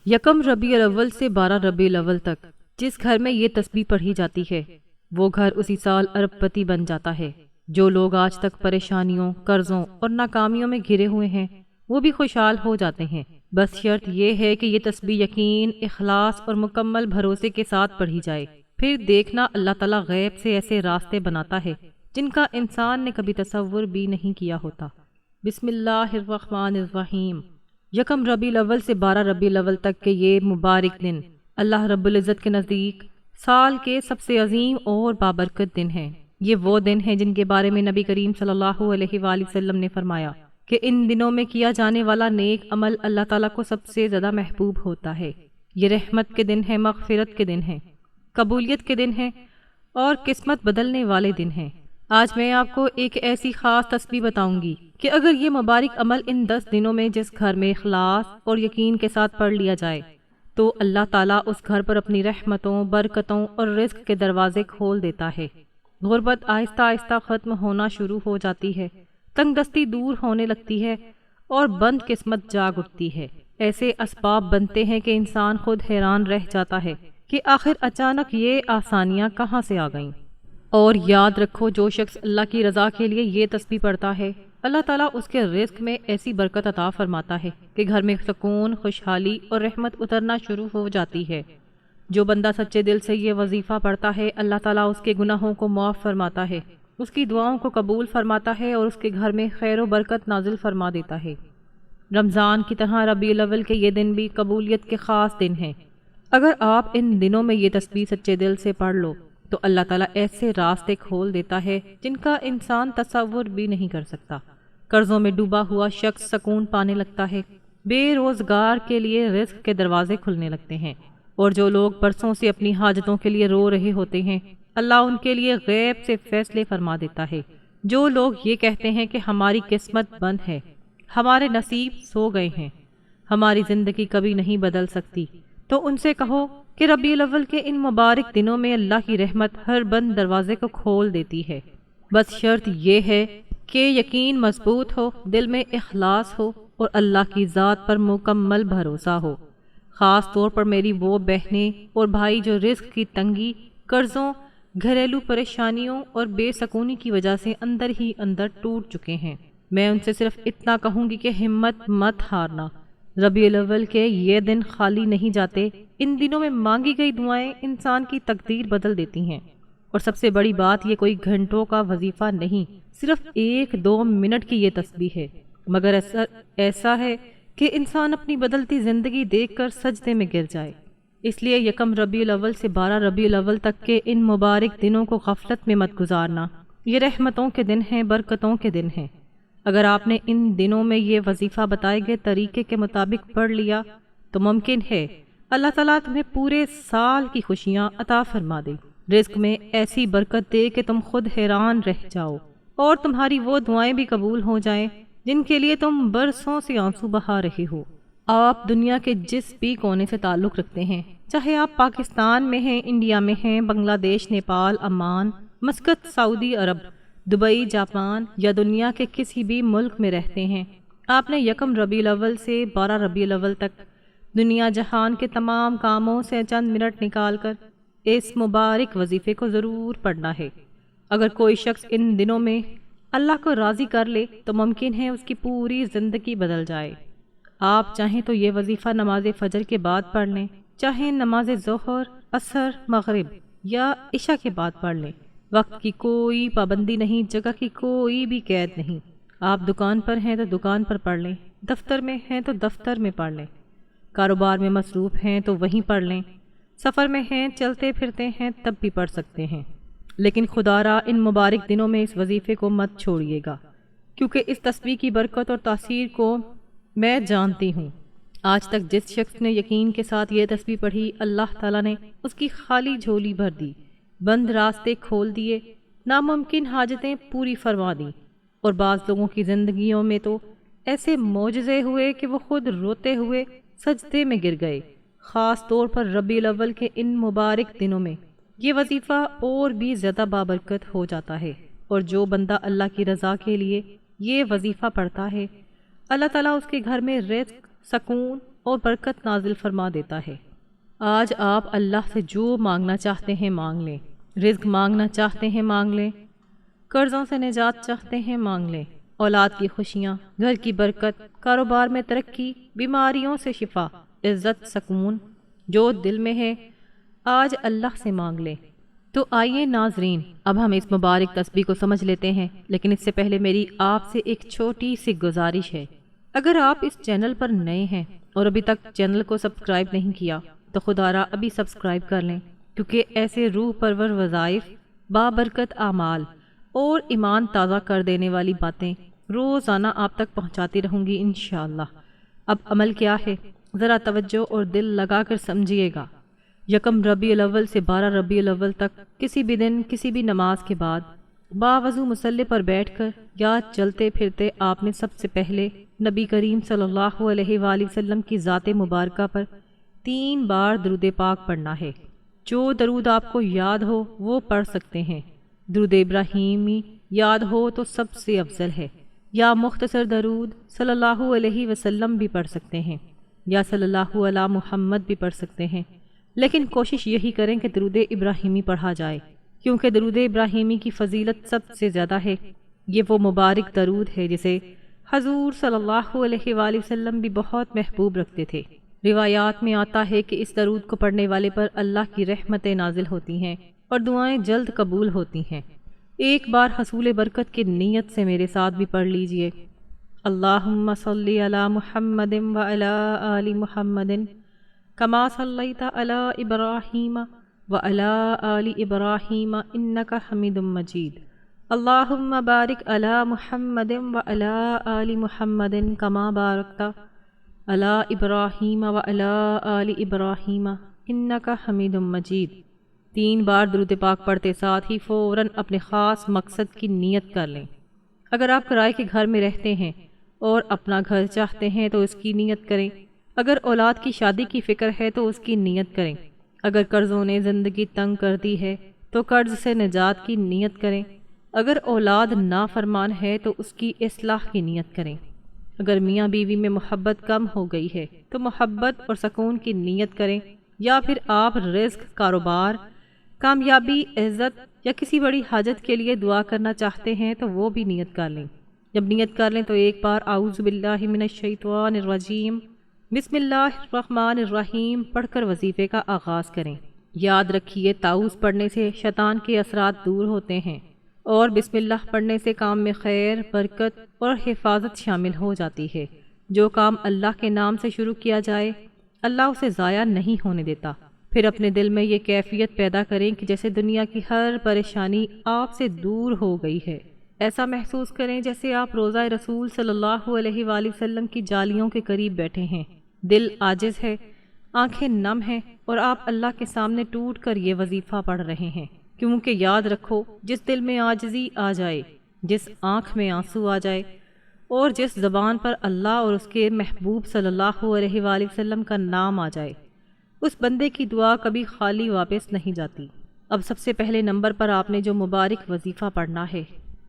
یکم ربیع الاول سے 12 ربیع الاول تک جس گھر میں یہ تسبیح پڑھی جاتی ہے وہ گھر اسی سال ارب پتی بن جاتا ہے۔ جو لوگ آج تک پریشانیوں، قرضوں اور ناکامیوں میں گھرے ہوئے ہیں وہ بھی خوشحال ہو جاتے ہیں، بس شرط یہ ہے کہ یہ تسبیح یقین، اخلاص اور مکمل بھروسے کے ساتھ پڑھی جائے۔ پھر دیکھنا اللہ تعالیٰ غیب سے ایسے راستے بناتا ہے جن کا انسان نے کبھی تصور بھی نہیں کیا ہوتا۔ بسم اللہ الرحمن الرحیم۔ یکم ربیع الاول سے 12 ربیع الاول تک کے یہ مبارک دن اللہ رب العزت کے نزدیک سال کے سب سے عظیم اور بابرکت دن ہیں۔ یہ وہ دن ہیں جن کے بارے میں نبی کریم صلی اللہ علیہ وآلہ وسلم نے فرمایا کہ ان دنوں میں کیا جانے والا نیک عمل اللہ تعالیٰ کو سب سے زیادہ محبوب ہوتا ہے۔ یہ رحمت کے دن ہیں، مغفرت کے دن ہیں، قبولیت کے دن ہیں اور قسمت بدلنے والے دن ہیں۔ آج میں آپ کو ایک ایسی خاص تسبیح بتاؤں گی کہ اگر یہ مبارک عمل ان 10 دنوں میں جس گھر میں اخلاص اور یقین کے ساتھ پڑھ لیا جائے تو اللہ تعالیٰ اس گھر پر اپنی رحمتوں، برکتوں اور رزق کے دروازے کھول دیتا ہے۔ غربت آہستہ آہستہ ختم ہونا شروع ہو جاتی ہے، تنگ دستی دور ہونے لگتی ہے اور بند قسمت جاگ اٹھتی ہے۔ ایسے اسباب بنتے ہیں کہ انسان خود حیران رہ جاتا ہے کہ آخر اچانک یہ آسانیاں کہاں سے آ گئیں۔ اور یاد رکھو، جو شخص اللہ کی رضا کے لیے یہ تسبیح پڑھتا ہے اللہ تعالیٰ اس کے رزق میں ایسی برکت عطا فرماتا ہے کہ گھر میں سکون، خوشحالی اور رحمت اترنا شروع ہو جاتی ہے۔ جو بندہ سچے دل سے یہ وظیفہ پڑھتا ہے اللہ تعالیٰ اس کے گناہوں کو معاف فرماتا ہے، اس کی دعاؤں کو قبول فرماتا ہے اور اس کے گھر میں خیر و برکت نازل فرما دیتا ہے۔ رمضان کی طرح ربیع الاول کے یہ دن بھی قبولیت کے خاص دن ہیں۔ اگر آپ ان دنوں میں یہ تسبیح سچے دل سے پڑھ لو تو اللہ تعالیٰ ایسے راستے کھول دیتا ہے جن کا انسان تصور بھی نہیں کر سکتا۔ قرضوں میں ڈوبا ہوا شخص سکون پانے لگتا ہے، بے روزگار کے لیے رزق کے دروازے کھلنے لگتے ہیں، اور جو لوگ برسوں سے اپنی حاجتوں کے لیے رو رہے ہوتے ہیں اللہ ان کے لیے غیب سے فیصلے فرما دیتا ہے۔ جو لوگ یہ کہتے ہیں کہ ہماری قسمت بند ہے، ہمارے نصیب سو گئے ہیں، ہماری زندگی کبھی نہیں بدل سکتی، تو ان سے کہو کہ ربیع الاول کے ان مبارک دنوں میں اللہ کی رحمت ہر بند دروازے کو کھول دیتی ہے۔ بس شرط یہ ہے کہ یقین مضبوط ہو، دل میں اخلاص ہو اور اللہ کی ذات پر مکمل بھروسہ ہو۔ خاص طور پر میری وہ بہنیں اور بھائی جو رزق کی تنگی، قرضوں، گھریلو پریشانیوں اور بے سکونی کی وجہ سے اندر ہی اندر ٹوٹ چکے ہیں، میں ان سے صرف اتنا کہوں گی کہ ہمت مت ہارنا۔ ربیع الاول کے یہ دن خالی نہیں جاتے، ان دنوں میں مانگی گئی دعائیں انسان کی تقدیر بدل دیتی ہیں۔ اور سب سے بڑی بات، یہ کوئی گھنٹوں کا وظیفہ نہیں، صرف 1-2 منٹ کی یہ تسبیح ہے، مگر ایسا ہے کہ انسان اپنی بدلتی زندگی دیکھ کر سجدے میں گر جائے۔ اس لیے یکم ربیع الاول سے 12 ربیع الاول تک کے ان مبارک دنوں کو غفلت میں مت گزارنا۔ یہ رحمتوں کے دن ہیں، برکتوں کے دن ہیں۔ اگر آپ نے ان دنوں میں یہ وظیفہ بتائے گئے طریقے کے مطابق پڑھ لیا تو ممکن ہے اللہ تعالیٰ تمہیں پورے سال کی خوشیاں عطا فرما دے، رزق میں ایسی برکت دے کہ تم خود حیران رہ جاؤ، اور تمہاری وہ دعائیں بھی قبول ہو جائیں جن کے لیے تم برسوں سے آنسو بہا رہے ہو۔ آپ دنیا کے جس بھی کونے سے تعلق رکھتے ہیں، چاہے آپ پاکستان میں ہیں، انڈیا میں ہیں، بنگلہ دیش، نیپال، عمان، مسقط، سعودی عرب، دبئی، جاپان یا دنیا کے کسی بھی ملک میں رہتے ہیں، آپ نے یکم ربیع الاول سے 12 ربیع الاول تک دنیا جہان کے تمام کاموں سے چند منٹ نکال کر اس مبارک وظیفے کو ضرور پڑھنا ہے۔ اگر کوئی شخص ان دنوں میں اللہ کو راضی کر لے تو ممکن ہے اس کی پوری زندگی بدل جائے۔ آپ چاہیں تو یہ وظیفہ نماز فجر کے بعد پڑھ لیں، چاہیں نماز ظہر، عصر، مغرب یا عشاء کے بعد پڑھ لیں۔ وقت کی کوئی پابندی نہیں، جگہ کی کوئی بھی قید نہیں۔ آپ دکان پر ہیں تو دکان پر پڑھ لیں، دفتر میں ہیں تو دفتر میں پڑھ لیں، کاروبار میں مصروف ہیں تو وہیں پڑھ لیں، سفر میں ہیں، چلتے پھرتے ہیں تب بھی پڑھ سکتے ہیں۔ لیکن خدا را ان مبارک دنوں میں اس وظیفے کو مت چھوڑیے گا، کیونکہ اس تسبیح کی برکت اور تاثیر کو میں جانتی ہوں۔ آج تک جس شخص نے یقین کے ساتھ یہ تسبیح پڑھی اللہ تعالیٰ نے اس کی خالی جھولی بھر دی، بند راستے کھول دیے، ناممکن حاجتیں پوری فرما دیں، اور بعض لوگوں کی زندگیوں میں تو ایسے معجزے ہوئے کہ وہ خود روتے ہوئے سجدے میں گر گئے۔ خاص طور پر ربیع الاول کے ان مبارک دنوں میں یہ وظیفہ اور بھی زیادہ بابرکت ہو جاتا ہے، اور جو بندہ اللہ کی رضا کے لیے یہ وظیفہ پڑھتا ہے اللہ تعالیٰ اس کے گھر میں رزق، سکون اور برکت نازل فرما دیتا ہے۔ آج آپ اللہ سے جو مانگنا چاہتے ہیں مانگ لیں، رزق مانگنا چاہتے ہیں مانگ لیں، قرضوں سے نجات چاہتے ہیں مانگ لیں، اولاد کی خوشیاں، گھر کی برکت، کاروبار میں ترقی، بیماریوں سے شفا، عزت، سکون، جو دل میں ہے آج اللہ سے مانگ لیں۔ تو آئیے ناظرین، اب ہم اس مبارک تسبیح کو سمجھ لیتے ہیں، لیکن اس سے پہلے میری آپ سے ایک چھوٹی سی گزارش ہے۔ اگر آپ اس چینل پر نئے ہیں اور ابھی تک چینل کو سبسکرائب نہیں کیا تو خدا را ابھی سبسکرائب کر لیں، کیونکہ ایسے روح پرور وظائف، بابرکت اعمال اور ایمان تازہ کر دینے والی باتیں روزانہ آپ تک پہنچاتی رہوں گی انشاءاللہ۔ اب عمل کیا ہے، ذرا توجہ اور دل لگا کر سمجھیے گا۔ یکم ربیع الاول سے 12 ربیع الاول تک کسی بھی دن کسی بھی نماز کے بعد باوضو مصلی پر بیٹھ کر یا چلتے پھرتے آپ نے سب سے پہلے نبی کریم صلی اللہ علیہ وآلہ وسلم کی ذات مبارکہ پر 3 بار درود پاک پڑھنا ہے۔ جو درود آپ کو یاد ہو وہ پڑھ سکتے ہیں۔ درود ابراہیمی یاد ہو تو سب سے افضل ہے، یا مختصر درود صلی اللہ علیہ وسلم بھی پڑھ سکتے ہیں، یا صلی اللہ علی محمد بھی پڑھ سکتے ہیں، لیکن کوشش یہی کریں کہ درود ابراہیمی پڑھا جائے، کیونکہ درود ابراہیمی کی فضیلت سب سے زیادہ ہے۔ یہ وہ مبارک درود ہے جسے حضور صلی اللہ علیہ وآلہ وسلم بھی بہت محبوب رکھتے تھے۔ روایات میں آتا ہے کہ اس درود کو پڑھنے والے پر اللہ کی رحمتیں نازل ہوتی ہیں اور دعائیں جلد قبول ہوتی ہیں۔ ایک بار حصول برکت کی نیت سے میرے ساتھ بھی پڑھ لیجئے۔ اللہم صلی علی محمد وعلی آل محمد کما صلیت علی ابراہیم وعلی آل ابراہیم انک حمید مجید۔ اللہم بارک علی محمد وعلی آل محمد کما بارکت علی ابراہیم وعلی آل ابراہیم انک حمید مجید۔ 3 بار درود پاک پڑھتے ساتھ ہی فوراً اپنے خاص مقصد کی نیت کر لیں۔ اگر آپ کرائے کے گھر میں رہتے ہیں اور اپنا گھر چاہتے ہیں تو اس کی نیت کریں۔ اگر اولاد کی شادی کی فکر ہے تو اس کی نیت کریں۔ اگر قرضوں نے زندگی تنگ کر دی ہے تو قرض سے نجات کی نیت کریں۔ اگر اولاد نافرمان ہے تو اس کی اصلاح کی نیت کریں۔ اگر میاں بیوی میں محبت کم ہو گئی ہے تو محبت اور سکون کی نیت کریں، یا پھر آپ رزق، کاروبار، کامیابی، عزت یا کسی بڑی حاجت کے لیے دعا کرنا چاہتے ہیں تو وہ بھی نیت کر لیں۔ جب نیت کر لیں تو ایک بار اعوذ باللہ من الشیطان الرجیم بسم اللہ الرحمن الرحیم پڑھ کر وظیفے کا آغاز کریں۔ یاد رکھیے تعوذ پڑھنے سے شیطان کے اثرات دور ہوتے ہیں، اور بسم اللہ پڑھنے سے کام میں خیر، برکت اور حفاظت شامل ہو جاتی ہے۔ جو کام اللہ کے نام سے شروع کیا جائے اللہ اسے ضائع نہیں ہونے دیتا۔ پھر اپنے دل میں یہ کیفیت پیدا کریں کہ جیسے دنیا کی ہر پریشانی آپ سے دور ہو گئی ہے۔ ایسا محسوس کریں جیسے آپ روضہ رسول صلی اللہ علیہ وآلہ وسلم کی جالیوں کے قریب بیٹھے ہیں۔ دل عاجز ہے، آنکھیں نم ہیں، اور آپ اللہ کے سامنے ٹوٹ کر یہ وظیفہ پڑھ رہے ہیں، کیونکہ یاد رکھو جس دل میں عاجزی آ جائے، جس آنکھ میں آنسو آ جائے، اور جس زبان پر اللہ اور اس کے محبوب صلی اللہ علیہ وآلہ وسلم کا نام آ جائے، اس بندے کی دعا کبھی خالی واپس نہیں جاتی۔ اب سب سے پہلے نمبر پر آپ نے جو مبارک وظیفہ پڑھنا ہے،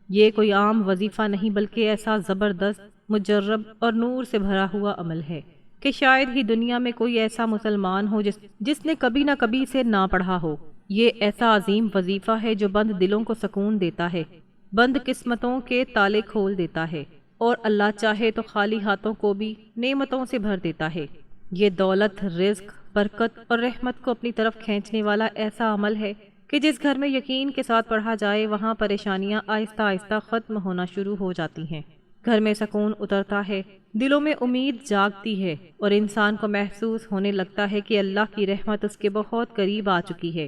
یہ کوئی عام وظیفہ نہیں بلکہ ایسا زبردست، مجرب اور نور سے بھرا ہوا عمل ہے کہ شاید ہی دنیا میں کوئی ایسا مسلمان ہو جس نے کبھی نہ کبھی اسے نہ پڑھا ہو۔ یہ ایسا عظیم وظیفہ ہے جو بند دلوں کو سکون دیتا ہے، بند قسمتوں کے تالے کھول دیتا ہے، اور اللہ چاہے تو خالی ہاتھوں کو بھی نعمتوں سے بھر دیتا ہے۔ یہ دولت، رزق، برکت اور رحمت کو اپنی طرف کھینچنے والا ایسا عمل ہے کہ جس گھر میں یقین کے ساتھ پڑھا جائے وہاں پریشانیاں آہستہ آہستہ ختم ہونا شروع ہو جاتی ہیں، گھر میں سکون اترتا ہے، دلوں میں امید جاگتی ہے، اور انسان کو محسوس ہونے لگتا ہے کہ اللہ کی رحمت اس کے بہت قریب آ چکی ہے۔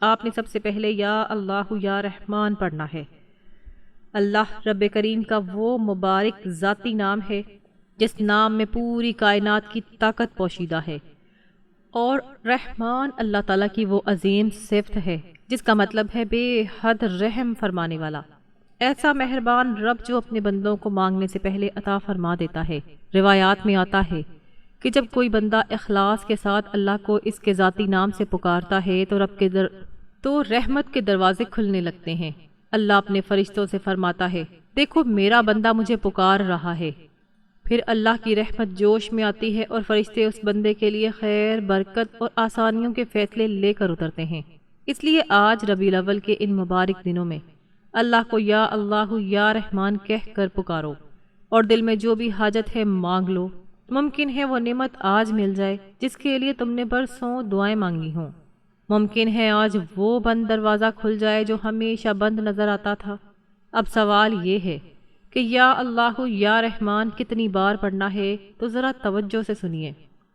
آپ نے سب سے پہلے یا اللہ یا رحمان پڑھنا ہے۔ اللہ رب کریم کا وہ مبارک ذاتی نام ہے جس نام میں پوری کائنات کی طاقت پوشیدہ ہے، اور رحمان اللہ تعالیٰ کی وہ عظیم صفت ہے جس کا مطلب ہے بے حد رحم فرمانے والا، ایسا مہربان رب جو اپنے بندوں کو مانگنے سے پہلے عطا فرما دیتا ہے۔ روایات میں آتا ہے کہ جب کوئی بندہ اخلاص کے ساتھ اللہ کو اس کے ذاتی نام سے پکارتا ہے تو رحمت کے دروازے کھلنے لگتے ہیں۔ اللہ اپنے فرشتوں سے فرماتا ہے، دیکھو میرا بندہ مجھے پکار رہا ہے۔ پھر اللہ کی رحمت جوش میں آتی ہے اور فرشتے اس بندے کے لیے خیر، برکت اور آسانیوں کے فیصلے لے کر اترتے ہیں۔ اس لیے آج ربیع الاول کے ان مبارک دنوں میں اللہ کو یا اللہ یا رحمان کہہ کر پکارو اور دل میں جو بھی حاجت ہے مانگ لو۔ ممکن ہے وہ نعمت آج مل جائے جس کے لیے تم نے برسوں دعائیں مانگی ہوں۔ ممکن ہے آج وہ بند دروازہ کھل جائے جو ہمیشہ بند نظر آتا تھا۔ اب سوال یہ ہے کہ یا اللہ یا رحمان کتنی بار پڑھنا ہے، تو ذرا توجہ سے سنیے۔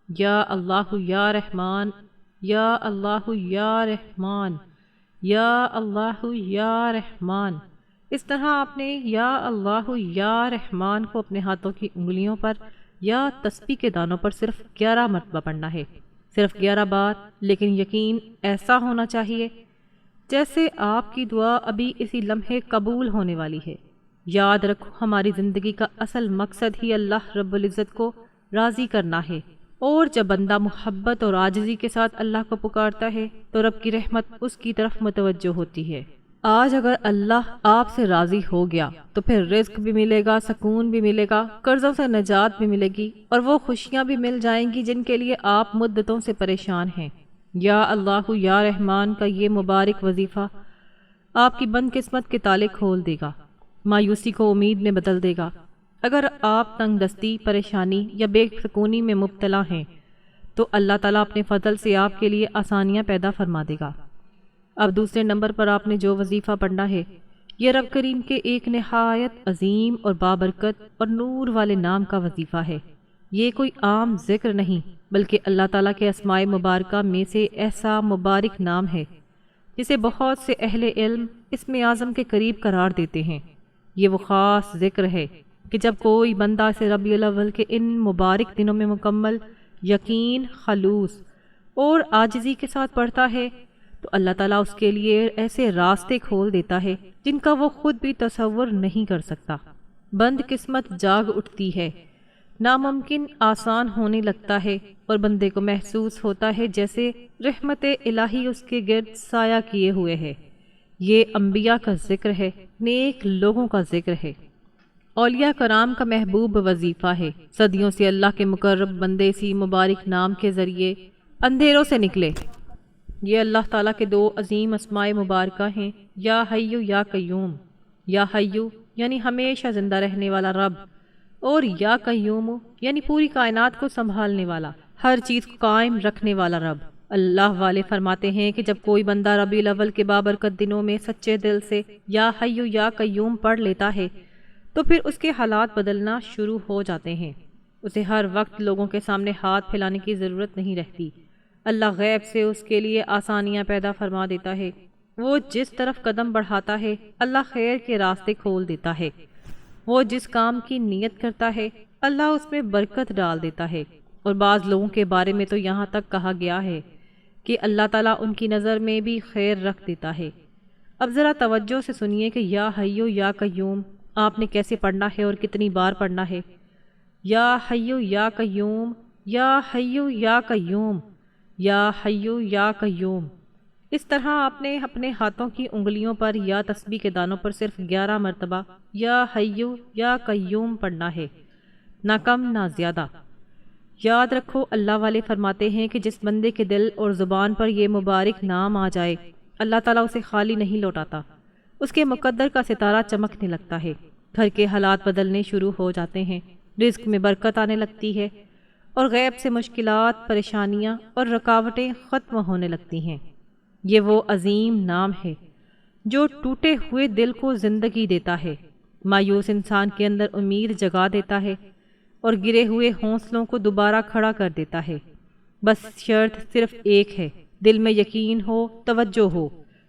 یا اللہ یا رحمان، یا اللہ یا رحمان، یا اللہ یا رحمان۔ اس طرح آپ نے یا اللہ یا رحمان کو اپنے ہاتھوں کی انگلیوں پر یا تسبیح کے دانوں پر صرف 11 مرتبہ پڑھنا ہے، صرف 11 بار، لیکن یقین ایسا ہونا چاہیے جیسے آپ کی دعا ابھی اسی لمحے قبول ہونے والی ہے۔ یاد رکھو، ہماری زندگی کا اصل مقصد ہی اللہ رب العزت کو راضی کرنا ہے، اور جب بندہ محبت اور عاجزی کے ساتھ اللہ کو پکارتا ہے تو رب کی رحمت اس کی طرف متوجہ ہوتی ہے۔ آج اگر اللہ آپ سے راضی ہو گیا تو پھر رزق بھی ملے گا، سکون بھی ملے گا، قرضوں سے نجات بھی ملے گی، اور وہ خوشیاں بھی مل جائیں گی جن کے لیے آپ مدتوں سے پریشان ہیں۔ یا اللہ یا رحمان کا یہ مبارک وظیفہ آپ کی بند قسمت کے تالے کھول دے گا، مایوسی کو امید میں بدل دے گا۔ اگر آپ تنگ دستی، پریشانی یا بے سکونی میں مبتلا ہیں تو اللہ تعالیٰ اپنے فضل سے آپ کے لیے آسانیاں پیدا فرما دے گا۔ اب دوسرے نمبر پر آپ نے جو وظیفہ پڑھنا ہے، یہ رب کریم کے ایک نہایت عظیم اور بابرکت اور نور والے نام کا وظیفہ ہے۔ یہ کوئی عام ذکر نہیں، بلکہ اللہ تعالیٰ کے اسماء مبارکہ میں سے ایسا مبارک نام ہے جسے بہت سے اہل علم اسم اعظم کے قریب قرار دیتے ہیں۔ یہ وہ خاص ذکر ہے کہ جب کوئی بندہ اسے ربیع الاول کے ان مبارک دنوں میں مکمل یقین، خلوص اور عاجزی کے ساتھ پڑھتا ہے تو اللہ تعالیٰ اس کے لیے ایسے راستے کھول دیتا ہے جن کا وہ خود بھی تصور نہیں کر سکتا۔ بند قسمت جاگ اٹھتی ہے، ناممکن آسان ہونے لگتا ہے، اور بندے کو محسوس ہوتا ہے جیسے رحمت الہی اس کے گرد سایہ کیے ہوئے ہے۔ یہ انبیاء کا ذکر ہے، نیک لوگوں کا ذکر ہے، اولیاء کرام کا محبوب وظیفہ ہے۔ صدیوں سے اللہ کے مقرب بندے اسی مبارک نام کے ذریعے اندھیروں سے نکلے۔ یہ اللہ تعالیٰ کے 2 عظیم اسماء مبارکہ ہیں، یا حیو یا قیوم۔ یا حیو یعنی ہمیشہ زندہ رہنے والا رب، اور یا قیوم یعنی پوری کائنات کو سنبھالنے والا، ہر چیز کو قائم رکھنے والا رب۔ اللہ والے فرماتے ہیں کہ جب کوئی بندہ ربیع الاول کے بابرکت دنوں میں سچے دل سے یا حیو یا قیوم پڑھ لیتا ہے تو پھر اس کے حالات بدلنا شروع ہو جاتے ہیں۔ اسے ہر وقت لوگوں کے سامنے ہاتھ پھیلانے کی ضرورت نہیں رہتی۔ اللہ غیب سے اس کے لیے آسانیاں پیدا فرما دیتا ہے۔ وہ جس طرف قدم بڑھاتا ہے اللہ خیر کے راستے کھول دیتا ہے۔ وہ جس کام کی نیت کرتا ہے اللہ اس میں برکت ڈال دیتا ہے۔ اور بعض لوگوں کے بارے میں تو یہاں تک کہا گیا ہے کہ اللہ تعالیٰ ان کی نظر میں بھی خیر رکھ دیتا ہے۔ اب ذرا توجہ سے سنیے کہ یا حیو یا قیوم آپ نے کیسے پڑھنا ہے اور کتنی بار پڑھنا ہے۔ یا حیو یا قیوم، یا حیو یا قیوم، یا حیو یا قیوم۔ اس طرح آپ نے اپنے ہاتھوں کی انگلیوں پر یا تسبیح کے دانوں پر صرف 11 مرتبہ یا حیو یا قیوم پڑھنا ہے، نہ کم نہ زیادہ۔ یاد رکھو، اللہ والے فرماتے ہیں کہ جس بندے کے دل اور زبان پر یہ مبارک نام آ جائے اللہ تعالیٰ اسے خالی نہیں لوٹاتا، اس کے مقدر کا ستارہ چمکنے لگتا ہے، گھر کے حالات بدلنے شروع ہو جاتے ہیں، رزق میں برکت آنے لگتی ہے، اور غیب سے مشکلات، پریشانیاں اور رکاوٹیں ختم ہونے لگتی ہیں۔ یہ وہ عظیم نام ہے جو ٹوٹے ہوئے دل کو زندگی دیتا ہے، مایوس انسان کے اندر امید جگا دیتا ہے، اور گرے ہوئے حوصلوں کو دوبارہ کھڑا کر دیتا ہے۔ بس شرط صرف ایک ہے، دل میں یقین ہو، توجہ ہو،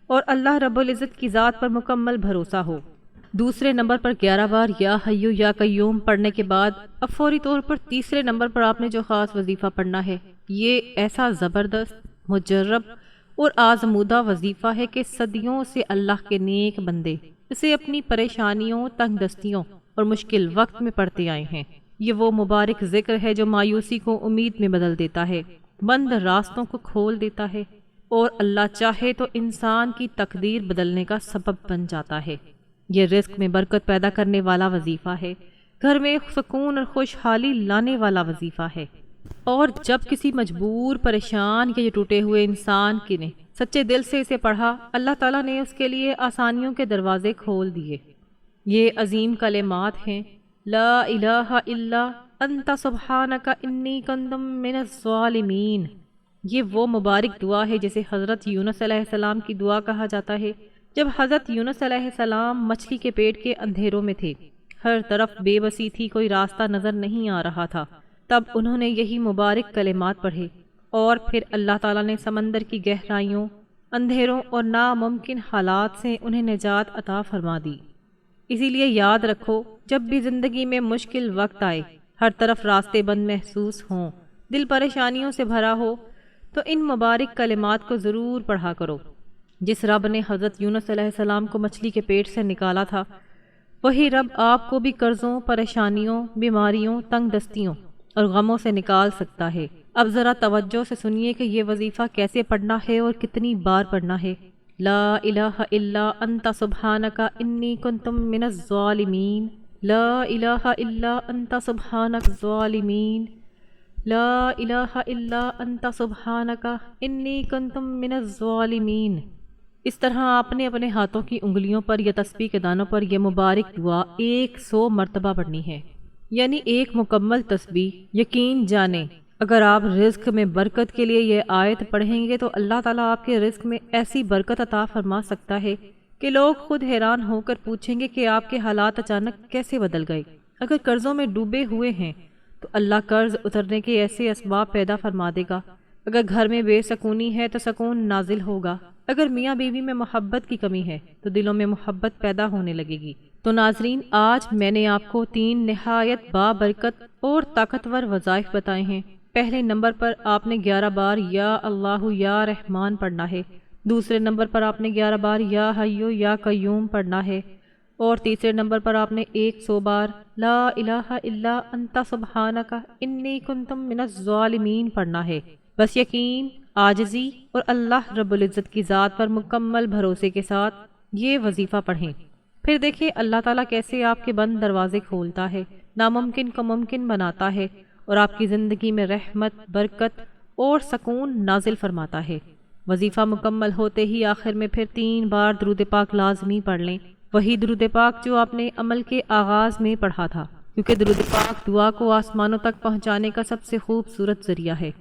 اور اللہ رب العزت کی ذات پر مکمل بھروسہ ہو۔ دوسرے نمبر پر 11 بار یا حیو یا قیوم پڑھنے کے بعد اب فوری طور پر تیسرے نمبر پر آپ نے جو خاص وظیفہ پڑھنا ہے، یہ ایسا زبردست، مجرب اور آزمودہ وظیفہ ہے کہ صدیوں سے اللہ کے نیک بندے اسے اپنی پریشانیوں، تنگ دستیوں اور مشکل وقت میں پڑھتے آئے ہیں۔ یہ وہ مبارک ذکر ہے جو مایوسی کو امید میں بدل دیتا ہے، بند راستوں کو کھول دیتا ہے، اور اللہ چاہے تو انسان کی تقدیر بدلنے کا سبب بن جاتا ہے۔ یہ رزق میں برکت پیدا کرنے والا وظیفہ ہے، گھر میں سکون اور خوشحالی لانے والا وظیفہ ہے۔ اور جب کسی مجبور، پریشان یا ٹوٹے ہوئے انسان کے نے سچے دل سے اسے پڑھا، اللہ تعالیٰ نے اس کے لیے آسانیوں کے دروازے کھول دیے۔ یہ عظیم کلمات ہیں، لا الہ الا انت سبحانک انی کنت من الظالمین۔ یہ وہ مبارک دعا ہے جسے حضرت یونس علیہ السلام کی دعا کہا جاتا ہے۔ جب حضرت یونس علیہ السلام مچھلی کے پیٹ کے اندھیروں میں تھے، ہر طرف بے بسی تھی، کوئی راستہ نظر نہیں آ رہا تھا، تب انہوں نے یہی مبارک کلمات پڑھے، اور پھر اللہ تعالیٰ نے سمندر کی گہرائیوں، اندھیروں اور ناممکن حالات سے انہیں نجات عطا فرما دی۔ اسی لیے یاد رکھو، جب بھی زندگی میں مشکل وقت آئے، ہر طرف راستے بند محسوس ہوں، دل پریشانیوں سے بھرا ہو، تو ان مبارک کلمات کو ضرور پڑھا کرو۔ جس رب نے حضرت یونس علیہ السلام کو مچھلی کے پیٹ سے نکالا تھا، وہی رب آپ کو بھی قرضوں، پریشانیوں، بیماریوں، تنگ دستیوں اور غموں سے نکال سکتا ہے۔ اب ذرا توجہ سے سنیے کہ یہ وظیفہ کیسے پڑھنا ہے اور کتنی بار پڑھنا ہے۔ لا الہ الا انت سبحانک انی کنت من الظالمین، لا الہ الا انت سبحانک الظالمین، لا الہ الا انت سبحانک انی کنت من الظالمین۔ اس طرح آپ نے اپنے ہاتھوں کی انگلیوں پر یا تسبیح کے دانوں پر یہ مبارک دعا 100 مرتبہ پڑھنی ہے، یعنی ایک مکمل تسبیح۔ یقین جانیں، اگر آپ رزق میں برکت کے لیے یہ آیت پڑھیں گے تو اللہ تعالیٰ آپ کے رزق میں ایسی برکت عطا فرما سکتا ہے کہ لوگ خود حیران ہو کر پوچھیں گے کہ آپ کے حالات اچانک کیسے بدل گئے۔ اگر قرضوں میں ڈوبے ہوئے ہیں تو اللہ قرض اترنے کے ایسے اسباب پیدا فرما دے گا۔ اگر گھر میں بے سکونی ہے تو سکون نازل ہوگا۔ اگر میاں بیوی میں محبت کی کمی ہے تو دلوں میں محبت پیدا ہونے لگے گی۔ تو ناظرین، آج میں نے آپ کو 3 نہایت بابرکت اور طاقتور وظائف بتائے ہیں۔ پہلے نمبر پر آپ نے 11 بار یا اللہ یا رحمان پڑھنا ہے، دوسرے نمبر پر آپ نے 11 بار یا حیو یا قیوم پڑھنا ہے، اور تیسرے نمبر پر آپ نے 100 بار لا الہ الا انت سبحانک انی کنت من الظالمین پڑھنا ہے۔ بس یقین، عاجزی اور اللہ رب العزت کی ذات پر مکمل بھروسے کے ساتھ یہ وظیفہ پڑھیں، پھر دیکھیں اللہ تعالیٰ کیسے آپ کے بند دروازے کھولتا ہے، ناممکن کو ممکن بناتا ہے اور آپ کی زندگی میں رحمت، برکت اور سکون نازل فرماتا ہے۔ وظیفہ مکمل ہوتے ہی آخر میں پھر 3 بار درود پاک لازمی پڑھ لیں، وہی درود پاک جو آپ نے عمل کے آغاز میں پڑھا تھا، کیونکہ درود پاک دعا کو آسمانوں تک پہنچانے کا سب سے خوبصورت ذریعہ ہے۔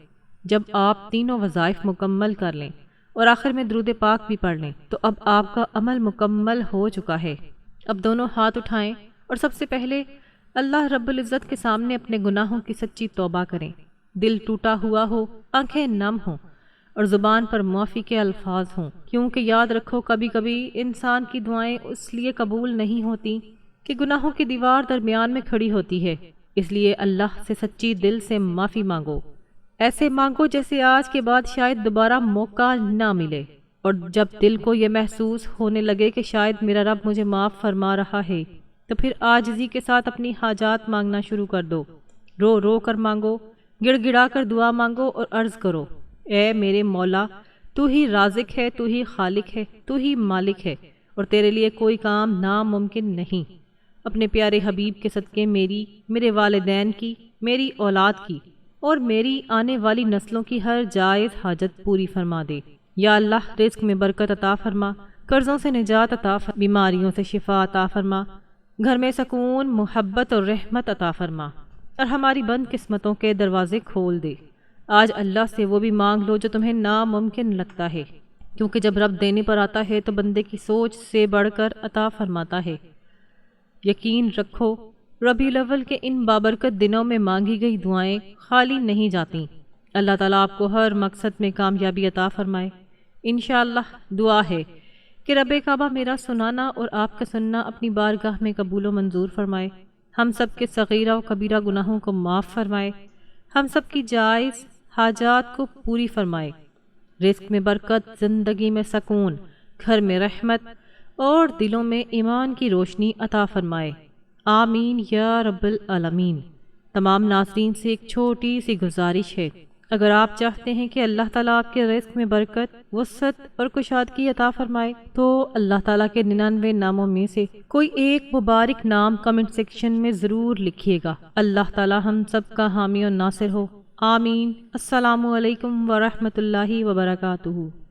جب آپ تینوں وظائف مکمل کر لیں اور آخر میں درود پاک بھی پڑھ لیں تو اب آپ کا عمل مکمل ہو چکا ہے۔ اب دونوں ہاتھ اٹھائیں اور سب سے پہلے اللہ رب العزت کے سامنے اپنے گناہوں کی سچی توبہ کریں۔ دل ٹوٹا ہوا ہو، آنکھیں نم ہوں اور زبان پر معافی کے الفاظ ہوں، کیونکہ یاد رکھو کبھی کبھی انسان کی دعائیں اس لیے قبول نہیں ہوتی کہ گناہوں کی دیوار درمیان میں کھڑی ہوتی ہے۔ اس لیے اللہ سے سچی دل سے معافی مانگو، ایسے مانگو جیسے آج کے بعد شاید دوبارہ موقع نہ ملے، اور جب دل کو یہ محسوس ہونے لگے کہ شاید میرا رب مجھے معاف فرما رہا ہے تو پھر عاجزی کے ساتھ اپنی حاجات مانگنا شروع کر دو۔ رو رو کر مانگو، گڑ گڑا کر دعا مانگو اور عرض کرو، اے میرے مولا، تو ہی رازق ہے، تو ہی خالق ہے، تو ہی مالک ہے، اور تیرے لیے کوئی کام ناممکن نہیں۔ اپنے پیارے حبیب کے صدقے میری، میرے والدین کی، میری اولاد کی اور میری آنے والی نسلوں کی ہر جائز حاجت پوری فرما دے۔ یا اللہ، رزق میں برکت عطا فرما، قرضوں سے نجات عطا فرما، بیماریوں سے شفا عطا فرما، گھر میں سکون، محبت اور رحمت عطا فرما، اور ہماری بند قسمتوں کے دروازے کھول دے۔ آج اللہ سے وہ بھی مانگ لو جو تمہیں ناممکن لگتا ہے، کیونکہ جب رب دینے پر آتا ہے تو بندے کی سوچ سے بڑھ کر عطا فرماتا ہے۔ یقین رکھو، ربیع الاول کے ان بابرکت دنوں میں مانگی گئی دعائیں خالی نہیں جاتیں۔ اللہ تعالیٰ آپ کو ہر مقصد میں کامیابی عطا فرمائے۔ انشاءاللہ دعا ہے کہ رب کعبہ میرا سنانا اور آپ کا سننا اپنی بارگاہ میں قبول و منظور فرمائے، ہم سب کے صغیرہ و کبیرہ گناہوں کو معاف فرمائے، ہم سب کی جائز حاجات کو پوری فرمائے، رزق میں برکت، زندگی میں سکون، گھر میں رحمت اور دلوں میں ایمان کی روشنی عطا فرمائے۔ آمین یا رب العالمین۔ تمام ناظرین سے ایک چھوٹی سی گزارش ہے، اگر آپ چاہتے ہیں کہ اللہ تعالیٰ آپ کے رزق میں برکت، وسعت اور کشادگی عطا فرمائے تو اللہ تعالیٰ کے 99 ناموں میں سے کوئی ایک مبارک نام کمنٹ سیکشن میں ضرور لکھیے گا۔ اللہ تعالیٰ ہم سب کا حامی و ناصر ہو، آمین۔ السلام علیکم ورحمۃ اللہ وبرکاتہ۔